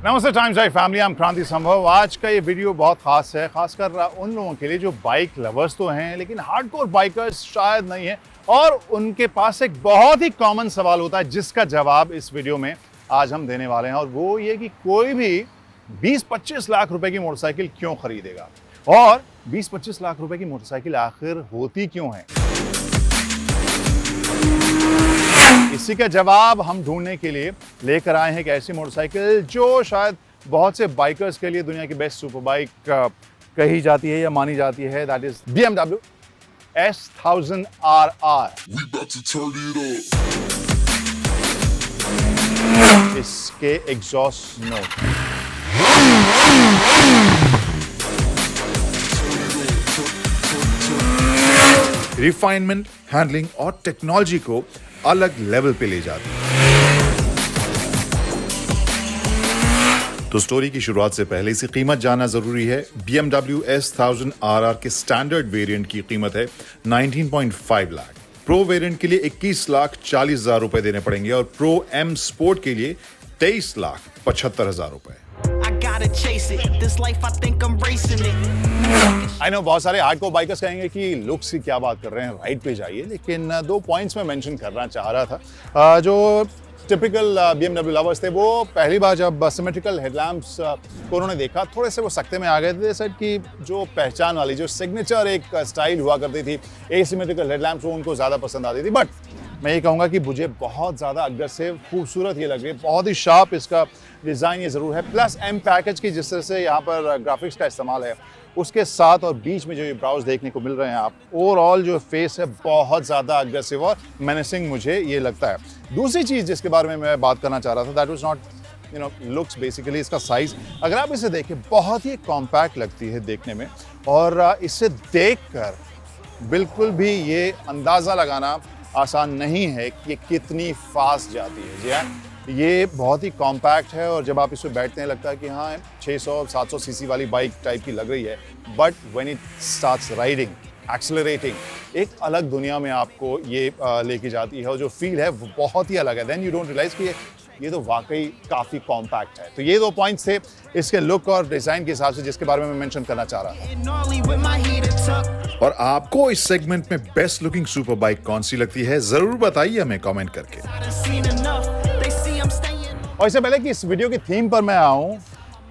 नमस्ते times live family, I am क्रांति संभव। आज का ये वीडियो बहुत खास है, खासकर उन लोगों के लिए जो बाइक लवर्स तो हैं लेकिन हार्डकोर बाइकर्स शायद नहीं है, और उनके पास एक बहुत ही कॉमन सवाल होता है जिसका जवाब इस वीडियो में आज हम देने वाले हैं। और वो ये कि कोई भी 20-25 लाख रुपए की मोटरसाइकिल क्यों खरीदेगा, और 20-25 लाख रुपए की मोटरसाइकिल आखिर होती क्यों है। इसी का जवाब हम ढूंढने के लिए लेकर आए हैं एक ऐसी मोटरसाइकिल जो शायद बहुत से बाइकर्स के लिए दुनिया की बेस्ट सुपर बाइक कही जाती है या मानी जाती है। That is BMW S1000 RR। इसके एग्जॉस्ट नोट, रिफाइनमेंट, हैंडलिंग और टेक्नोलॉजी को अलग लेवल पे ले जाती है। तो स्टोरी की शुरुआत से पहले इसकी कीमत जानना जरूरी है। BMW S1000 RR के स्टैंडर्ड वेरिएंट की कीमत है 19.5 लाख। प्रो वेरिएंट के लिए 21,40,000 रुपए देने पड़ेंगे और प्रो M स्पोर्ट के लिए 23,75,000 रुपए। आई नो बहुत सारे हार्डकोर बाइकर्स कहेंगे कि लुक्स की क्या बात कर रहे हैं, राइट पे जाइए, लेकिन दो पॉइंट्स मैं मेंशन करना चाह रहा था। जो टिपिकल BMW लवर्स थे वो पहली बार जब सिमेट्रिकल हेडलैम्प्स को उन्होंने देखा, थोड़े से वो सकते में आ गए थे। सेट कि जो पहचान वाली, जो सिग्नेचर एक स्टाइल हुआ करती थी एसिमेट्रिकल हेडलैम्प्स, वो उनको ज़्यादा पसंद आती थी। बट मैं ये कहूँगा कि मुझे बहुत ज़्यादा अग्रेसिव, खूबसूरत ये लग रही है, बहुत ही शार्प इसका डिज़ाइन ये ज़रूर है। प्लस M पैकेज की जिस तरह से यहाँ पर ग्राफिक्स का इस्तेमाल है, उसके साथ और बीच में जो ये ब्राउज देखने को मिल रहे हैं आप, ओवरऑल जो फेस है बहुत ज़्यादा अग्रेसिव और मेनेसिंग मुझे ये लगता है। दूसरी चीज़ जिसके बारे में मैं बात करना चाह रहा था, that was not looks, basically इसका साइज़। अगर आप इसे देखें, बहुत ही कॉम्पैक्ट लगती है देखने में, और इसे देखकर बिल्कुल भी ये अंदाज़ा लगाना आसान नहीं है कि ये कितनी फास्ट जाती है। जी हाँ, ये बहुत ही कॉम्पैक्ट है, और जब आप इस पर बैठते हैं लगता है कि हाँ 600-700 सीसी वाली बाइक टाइप की लग रही है। But when it starts riding, accelerating, एक अलग दुनिया में आपको ये लेके जाती है, और जो फील है वो बहुत ही अलग है। देन यू डोंट रियलाइज कि ये तो वाकई काफ़ी कॉम्पैक्ट है। तो ये दो पॉइंट्स थे इसके लुक और डिज़ाइन के हिसाब से जिसके बारे में मैं मेंशन करना चाह रहा था। और आपको इस सेगमेंट में बेस्ट लुकिंग सुपर बाइक कौन सी लगती है, जरूर बताइए हमें कमेंट करके। और इससे पहले कि इस वीडियो की थीम पर मैं आऊँ,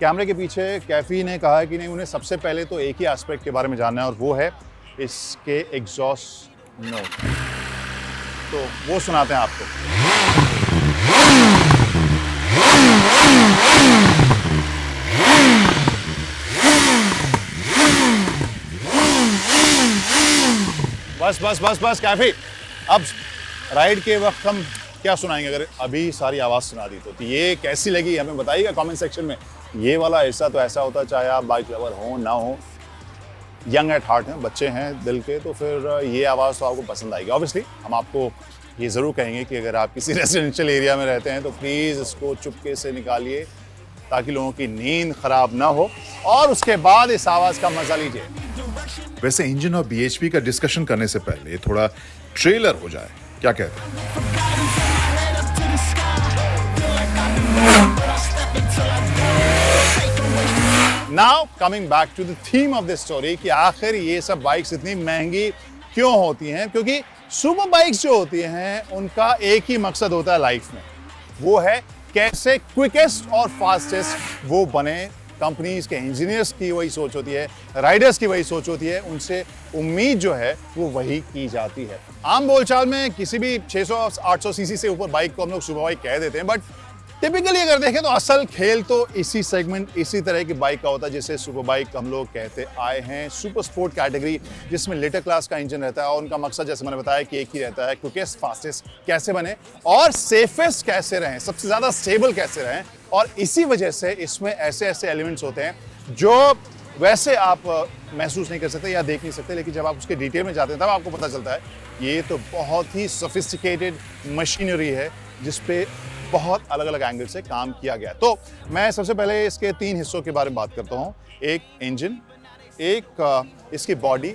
कैमरे के पीछे कैफी ने कहा है कि नहीं, उन्हें सबसे पहले तो एक ही एस्पेक्ट के बारे में जानना है, और वो है इसके एग्जॉस्ट नोट। तो वो सुनाते हैं आपको। बस बस बस बस कैफी, अब राइड के वक्त हम क्या सुनाएंगे? अगर अभी सारी आवाज़ सुना दी तो ये कैसी लगी हमें बताइएगा कमेंट सेक्शन में। ये वाला ऐसा तो ऐसा होता है, चाहे आप बाइक लवर हो ना हो, यंग एट हार्ट हैं, बच्चे हैं दिल के, तो फिर ये आवाज़ तो आपको पसंद आएगी। ऑब्वियसली हम आपको ये ज़रूर कहेंगे कि अगर आप किसी रेजिडेंशियल एरिया में रहते हैं तो प्लीज़ इसको चुपके से निकालिए, ताकि लोगों की नींद ख़राब ना हो, और उसके बाद इस आवाज़ का मज़ा लीजिए। वैसे इंजन और BHP का डिस्कशन करने से पहले थोड़ा ट्रेलर हो जाए, क्या कहते हैं? Now coming back to the theme of this story कि आखिर ये सब बाइक्स इतनी महंगी क्यों होती हैं? क्योंकि सुपर बाइक्स जो होती हैं उनका एक ही मकसद होता है लाइफ में, वो है कैसे क्विकेस्ट और फास्टेस्ट वो बने। कंपनीज के इंजीनियर्स की वही सोच होती है, राइडर्स की वही सोच होती है, उनसे उम्मीद जो है वो वही की जाती है। आम बोलचाल में किसी भी 600-800 सीसी से ऊपर बाइक को हम लोग सुपर बाइक कह देते हैं, बट टिपिकली अगर देखें तो असल खेल तो इसी सेगमेंट, इसी तरह की बाइक का होता है जिसे सुपर बाइक हम लोग कहते आए हैं। सुपर स्पोर्ट कैटेगरी जिसमें लेटर क्लास का इंजन रहता है, और उनका मकसद जैसे मैंने बताया कि एक ही रहता है, क्विकेस्ट फास्टेस्ट कैसे बने और सेफेस्ट कैसे रहें, सबसे ज़्यादा स्टेबल कैसे रहें। और इसी वजह से इसमें ऐसे ऐसे एलिमेंट्स होते हैं जो वैसे आप महसूस नहीं कर सकते या देख नहीं सकते, लेकिन जब आप उसके डिटेल में जाते हैं तब आपको पता चलता है ये तो बहुत ही सोफिस्टिकेटेड मशीनरी है जिस पे बहुत अलग अलग एंगल से काम किया गया। तो मैं सबसे पहले इसके 3 हिस्सों के बारे में बात करता हूँ। एक इंजन, एक इसकी बॉडी,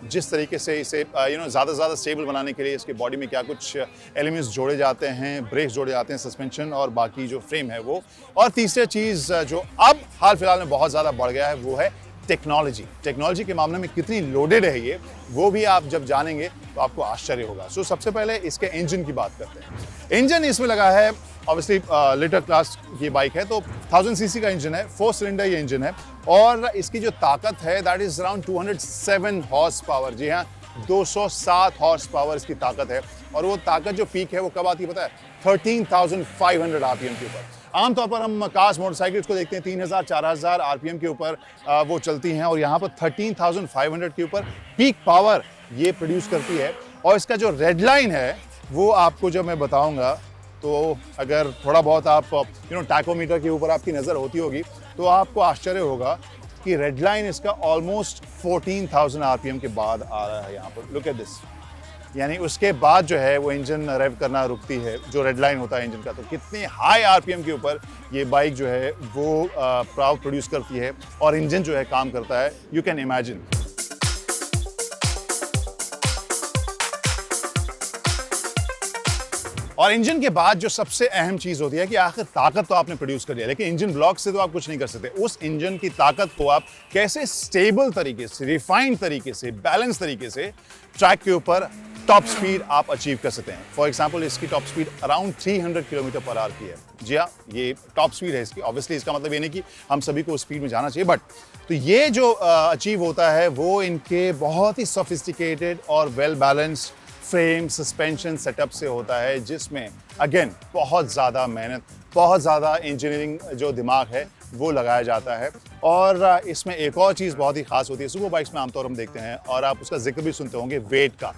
जिस तरीके से इसे ज़्यादा से ज़्यादा स्टेबल बनाने के लिए इसके बॉडी में क्या कुछ एलिमेंट्स जोड़े जाते हैं, ब्रेक्स जोड़े जाते हैं, सस्पेंशन और बाकी जो फ्रेम है वो। और तीसरी चीज़ जो अब हाल फिलहाल में बहुत ज़्यादा बढ़ गया है वो है टेक्नोलॉजी के मामले में कितनी लोडेड है ये, वो भी आप जब जानेंगे तो आपको आश्चर्य होगा। सो सबसे पहले इसके इंजन की बात करते हैं। इंजन इसमें लगा है ऑब्वियसली लिटर क्लास की बाइक है तो 1000 सीसी का इंजन है, 4 सिलेंडर ये इंजन है और इसकी जो ताकत है that is around 207 horsepower. जी हाँ, 207 हॉर्स पावर इसकी ताकत है और वो ताकत जो पीक है वो कब आती है पता है? 13,500 आरपीएम के ऊपर। आमतौर पर हम कार्स मोटरसाइकिल्स को देखते हैं 3,000-4,000 आरपीएम के ऊपर वो चलती हैं और यहाँ पर 13,500 के ऊपर पीक पावर ये प्रोड्यूस करती है। और इसका जो रेड लाइन है वो आपको जब मैं बताऊंगा तो अगर थोड़ा बहुत आप टैकोमीटर के ऊपर आपकी नज़र होती होगी तो आपको आश्चर्य होगा कि रेड लाइन इसका ऑलमोस्ट 14,000 आरपीएम के बाद आ रहा है यहाँ पर। लुक एट दिस, यानी उसके बाद जो है वो इंजन रेव करना रुकती है, जो रेड लाइन होता है इंजन का। तो कितने हाई आरपीएम के ऊपर ये बाइक जो है वो पावर प्रोड्यूस करती है और इंजन जो है काम करता है, यू कैन इमेजिन। और इंजन के बाद जो सबसे अहम चीज होती है कि आखिर ताकत तो आपने प्रोड्यूस कर लिया, लेकिन इंजन ब्लॉक से तो आप कुछ नहीं कर सकते। उस इंजन की ताकत को आप कैसे स्टेबल तरीके से, रिफाइंड तरीके से, बैलेंस तरीके से ट्रैक के ऊपर टॉप स्पीड आप अचीव कर सकते हैं। फॉर एग्जाम्पल इसकी top speed around 300 kilometre per hour की है। जी हाँ, ये टॉप स्पीड है इसकी। ऑब्वियसली इसका मतलब ये नहीं कि हम सभी को स्पीड में जाना चाहिए, बट तो ये जो अचीव होता है वो इनके बहुत ही सोफिस्टिकेटेड और well balanced frame suspension setup से होता है, जिसमें अगेन बहुत ज़्यादा मेहनत, बहुत ज़्यादा इंजीनियरिंग जो दिमाग है वो लगाया जाता है। और इसमें एक और चीज़ बहुत ही खास होती है, सुपर बाइक्स में आमतौर हम देखते हैं और आप उसका जिक्र भी सुनते होंगे, वेट का।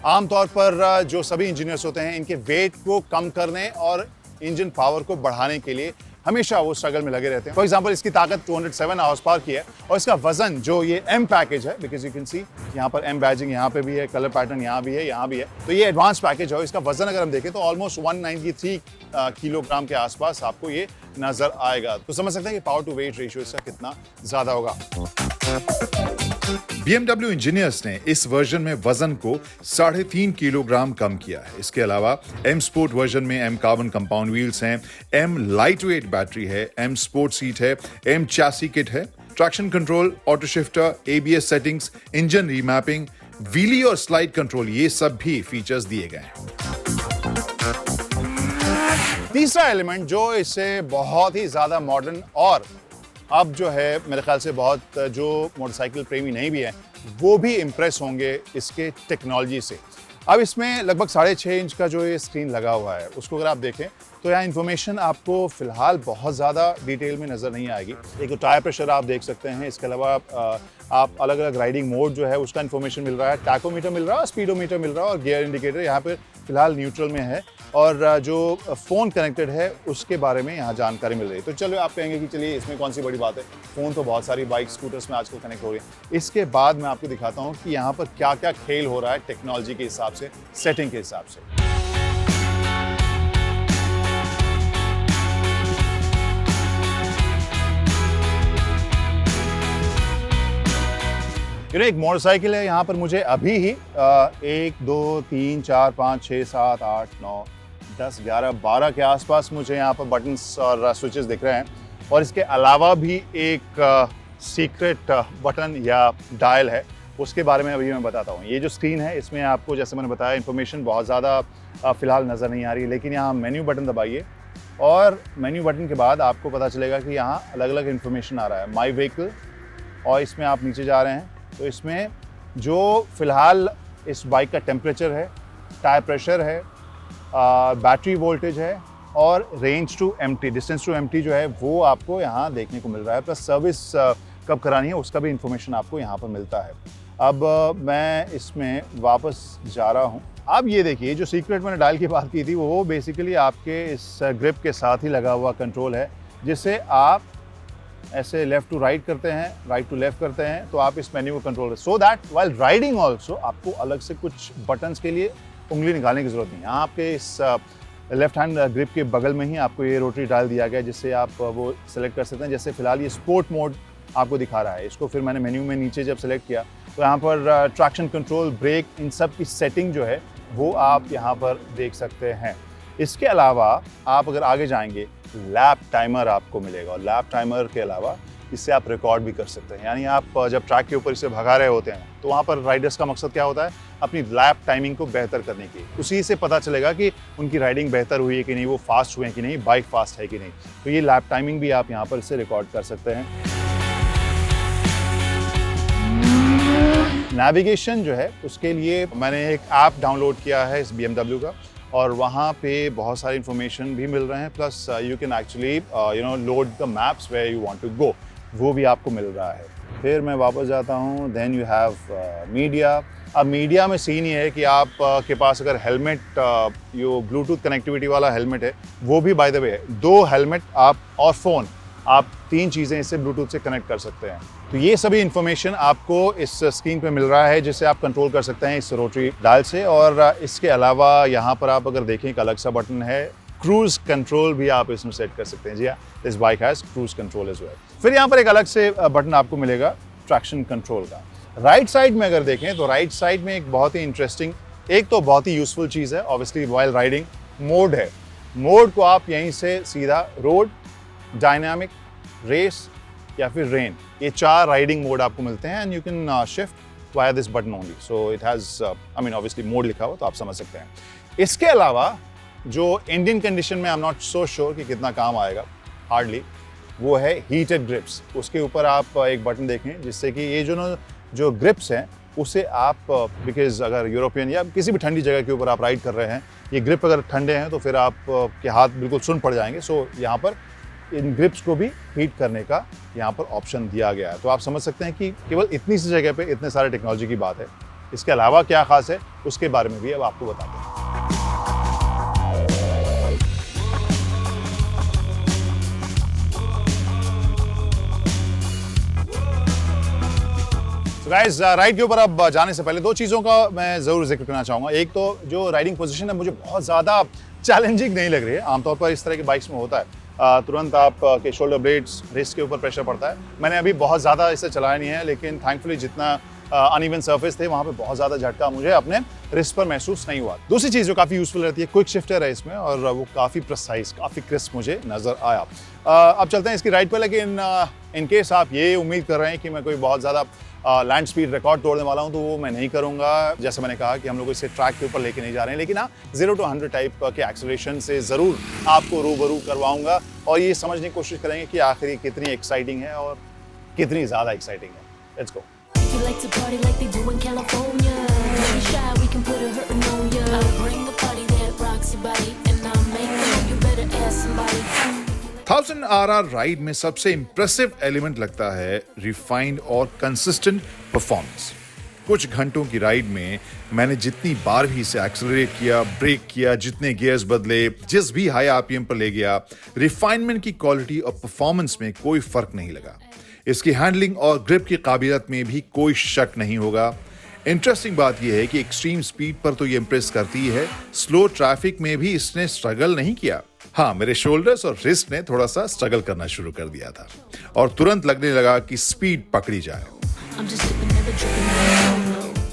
आमतौर पर जो सभी इंजीनियर्स होते हैं इनके वेट को कम करने और इंजन पावर को बढ़ाने के लिए हमेशा वो स्ट्रगल में लगे रहते हैं। फॉर एग्जांपल इसकी ताकत 207 हॉर्स पावर की है और इसका वजन जो ये एम पैकेज है, बिकॉज यू कैन सी यहाँ पर एम बैजिंग यहाँ पे भी है, कलर पैटर्न यहाँ भी है, यहाँ भी है, तो ये एडवांस पैकेज है। इसका वजन अगर हम देखें तो ऑलमोस्ट 193 किलोग्राम के आसपास आपको ये नजर आएगा। तो समझ सकते हैं कि पावर टू वेट रेशियो इसका कितना ज्यादा होगा। BMW इंजीनियर्स ने इस वर्जन में वजन को 3.5 किलोग्राम कम किया है। इसके अलावा M स्पोर्ट वर्जन में M कार्बन कंपाउंड व्हील्स हैं, M लाइट वेट बैटरी है, M स्पोर्ट सीट है, M चैसी किट है, traction control, auto shifter, ABS settings, engine remapping, wheelie और स्लाइड कंट्रोल, ये सब भी फीचर्स दिए गए हैं। तीसरा एलिमेंट जो इससे बहुत ही ज्यादा मॉडर्न और अब जो है मेरे ख्याल से बहुत जो मोटरसाइकिल प्रेमी नहीं भी है वो भी इम्प्रेस होंगे इसके टेक्नोलॉजी से। अब इसमें लगभग 6.5 इंच का जो ये स्क्रीन लगा हुआ है उसको अगर आप देखें तो यहाँ इन्फॉर्मेशन आपको फिलहाल बहुत ज़्यादा डिटेल में नज़र नहीं आएगी। एक तो टायर प्रेशर आप देख सकते हैं, इसके अलावा आप अलग अलग राइडिंग मोड जो है उसका इन्फॉर्मेशन मिल रहा है, टैकोमीटर मिल रहा है, स्पीडोमीटर मिल रहा है और गियर इंडिकेटर यहाँ पे फिलहाल न्यूट्रल में है और जो फ़ोन कनेक्टेड है उसके बारे में यहाँ जानकारी मिल रही है। तो चलो आप कहेंगे कि चलिए इसमें कौन सी बड़ी बात है, फ़ोन तो बहुत सारी बाइक स्कूटर्स में आजकल कनेक्ट हो रही है। इसके बाद मैं आपको दिखाता हूँ कि यहाँ पर क्या क्या खेल हो रहा है टेक्नोलॉजी के हिसाब से, सेटिंग के हिसाब से। एक मोटरसाइकिल है, यहाँ पर मुझे अभी ही 1 2 3 4 5 6 7 8 9 10 11 12 के आसपास मुझे यहाँ पर बटन्स और स्विचेस दिख रहे हैं और इसके अलावा भी एक सीक्रेट बटन या डायल है, उसके बारे में अभी मैं बताता हूँ। ये जो स्क्रीन है इसमें आपको जैसे मैंने बताया इन्फॉर्मेशन बहुत ज़्यादा फिलहाल नज़र नहीं आ रही है, लेकिन यहाँ मेन्यू बटन दबाइए और मेन्यू बटन के बाद आपको पता चलेगा कि यहाँ अलग अलग इन्फॉर्मेशन आ रहा है, माई व्हीकल, और इसमें आप नीचे जा रहे हैं तो इसमें जो फिलहाल इस बाइक का टेम्परेचर है, टायर प्रेशर है, बैटरी वोल्टेज है और range to empty, distance to empty जो है वो आपको यहाँ देखने को मिल रहा है। प्लस सर्विस कब करानी है उसका भी इंफॉर्मेशन आपको यहाँ पर मिलता है। अब मैं इसमें वापस जा रहा हूँ। अब ये देखिए जो सीक्रेट मैंने डायल की बात की थी वो बेसिकली आपके इस ग्रिप के साथ ही लगा हुआ कंट्रोल है, जिससे आप ऐसे लेफ्ट टू राइट करते हैं, राइट टू लेफ्ट करते हैं तो आप इस मेन्यू को control so that while riding also आपको अलग से कुछ बटन्स के लिए उंगली निकालने की ज़रूरत नहीं है। यहाँ आपके इस लेफ्ट हैंड ग्रिप के बगल में ही आपको ये रोटरी डायल दिया गया है जिससे आप वो सेलेक्ट कर सकते हैं। जैसे फिलहाल ये स्पोर्ट मोड आपको दिखा रहा है, इसको फिर मैंने मेन्यू में नीचे जब सेलेक्ट किया तो यहाँ पर ट्रैक्शन कंट्रोल, ब्रेक, इन सब की सेटिंग जो है वो आप यहाँ पर देख सकते हैं। इसके अलावा आप अगर आगे जाएंगे लैप टाइमर आपको मिलेगा, और लैप टाइमर के अलावा इससे आप रिकॉर्ड भी कर सकते हैं। यानी आप जब ट्रैक के ऊपर इसे भगा रहे होते हैं तो वहाँ पर राइडर्स का मकसद क्या होता है, अपनी लैप टाइमिंग को बेहतर करने की। उसी से पता चलेगा कि उनकी राइडिंग बेहतर हुई है कि नहीं, वो फास्ट हुए हैं कि नहीं, बाइक फास्ट है कि नहीं। तो ये लैप टाइमिंग भी आप यहाँ पर इसे रिकॉर्ड कर सकते हैं। नेविगेशन जो है उसके लिए मैंने एक ऐप डाउनलोड किया है इस BMW का, और वहाँ पे बहुत सारी इन्फॉर्मेशन भी मिल रहे हैं, plus you can actually load the maps where you want to go, वो भी आपको मिल रहा है। फिर मैं वापस जाता हूँ, देन यू हैव मीडिया। अब मीडिया में सीन ये है कि आप के पास अगर हेलमेट, जो ब्लूटूथ कनेक्टिविटी वाला हेलमेट है वो भी बाय द वे है, 2 हेलमेट आप और फ़ोन, आप 3 चीज़ें इससे ब्लूटूथ से कनेक्ट कर सकते हैं। तो ये सभी इन्फॉर्मेशन आपको इस स्क्रीन पे मिल रहा है, जिसे आप कंट्रोल कर सकते हैं इस रोटरी डायल से। और इसके अलावा यहाँ पर आप अगर देखें एक अलग सा बटन है, क्रूज कंट्रोल भी आप इसमें सेट कर सकते हैं। जी हाँ, this bike has cruise control as well. फिर यहाँ पर एक अलग से बटन आपको मिलेगा ट्रैक्शन कंट्रोल का। राइट साइड में अगर देखें तो राइट साइड में एक बहुत ही इंटरेस्टिंग, एक तो बहुत ही यूजफुल चीज़ है ऑब्वियसली व्हाइल राइडिंग, मोड है। मोड को आप यहीं से सीधा रोड, डायनामिक, रेस या फिर रेन, ये 4 राइडिंग मोड आपको मिलते हैं, and you can shift via this button only. So it has obviously mode लिखा हुआ तो आप समझ सकते हैं। इसके अलावा जो इंडियन कंडीशन में I am not so sure कि कितना काम आएगा, हार्डली, वो है हीटेड ग्रिप्स। उसके ऊपर आप एक बटन देखें जिससे कि ये जो ग्रिप्स हैं उसे आप, बिकॉज अगर यूरोपियन या किसी भी ठंडी जगह के ऊपर आप राइड कर रहे हैं, ये ग्रिप अगर ठंडे हैं तो फिर आप के हाथ बिल्कुल सुन्न पड़ जाएंगे। सो यहाँ पर इन ग्रिप्स को भी हीट करने का यहाँ पर ऑप्शन दिया गया है। तो आप समझ सकते हैं कि केवल इतनी सी जगह पे इतने सारे टेक्नोलॉजी की बात है। इसके अलावा क्या खास है उसके बारे में भी अब आपको बताते हैं। गाइस, राइड के ऊपर अब जाने से पहले 2 चीज़ों का मैं ज़रूर जिक्र करना चाहूँगा। एक तो जो राइडिंग पोजीशन है मुझे बहुत ज़्यादा चैलेंजिंग नहीं लग रही है। आमतौर पर इस तरह की बाइक्स में होता है, तुरंत आप के शोल्डर ब्लेड्स, रिस्ट के ऊपर प्रेशर पड़ता है। मैंने अभी बहुत ज़्यादा इसे चलाया नहीं है, लेकिन थैंकफुली जितना अनइवन सरफेस थे वहाँ पे बहुत ज़्यादा झटका मुझे अपने रिस्ट पर महसूस नहीं हुआ। दूसरी चीज़ जो काफ़ी यूज़फुल रहती है, क्विक शिफ्टर है इसमें, और वो काफ़ी प्रिसाइज, काफ़ी क्रिस्प मुझे नज़र आया। अब चलते हैं इसकी राइड पर, लेकिन इन केस आप ये उम्मीद कर रहे हैं कि मैं कोई बहुत ज़्यादा लैंड स्पीड रिकॉर्ड तोड़ने वाला हूं, तो वो मैं नहीं करूंगा। जैसे मैंने कहा कि हम लोग इसे ट्रैक के ऊपर लेके नहीं जा रहे हैं, लेकिन हाँ 0 to 100 टाइप के एक्सेलरेशन से ज़रूर आपको रूबरू करवाऊंगा, और ये समझने की कोशिश करेंगे कि आखिर ये कितनी एक्साइटिंग है और कितनी ज़्यादा एक्साइटिंग है। Let's go. You like to party like they do in California. Don't be shy, we can put a hurtin' on ya. I'll bring a party that rocks your body, and I'll make it. You better ask somebody. 1000 RR ride में सबसे impressive element लगता है refined और consistent performance. कुछ घंटों की ride में मैंने जितनी बार भी इसे एक्सेलरेट किया, ब्रेक किया, जितने गियर्स बदले, जिस भी हाई आरपीएम पर ले गया, रिफाइनमेंट की क्वालिटी और परफॉर्मेंस में कोई फर्क नहीं लगा। इसकी हैंडलिंग और ग्रिप की काबिलियत में भी कोई शक नहीं होगा। इंटरेस्टिंग बात यह है कि एक्सट्रीम स्पीड पर तो ये इंप्रेस करती है, स्लो ट्रैफिक में भी इसने स्ट्रगल नहीं किया। हाँ, मेरे शोल्डर्स और रिस्ट ने थोड़ा सा स्ट्रगल करना शुरू कर दिया था, और तुरंत लगने लगा कि स्पीड पकड़ी जाए।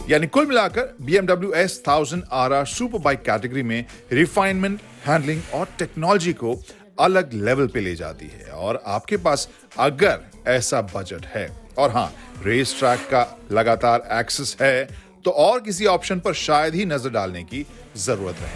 यानी कुल मिलाकर BMW S 1000 RR super bike category में रिफाइनमेंट, हैंडलिंग और टेक्नोलॉजी को अलग लेवल पे ले जाती है। और आपके पास अगर ऐसा बजट है और हाँ रेस ट्रैक का लगातार एक्सेस है, तो और किसी ऑप्शन पर शायद ही नजर डालने की जरूरत है।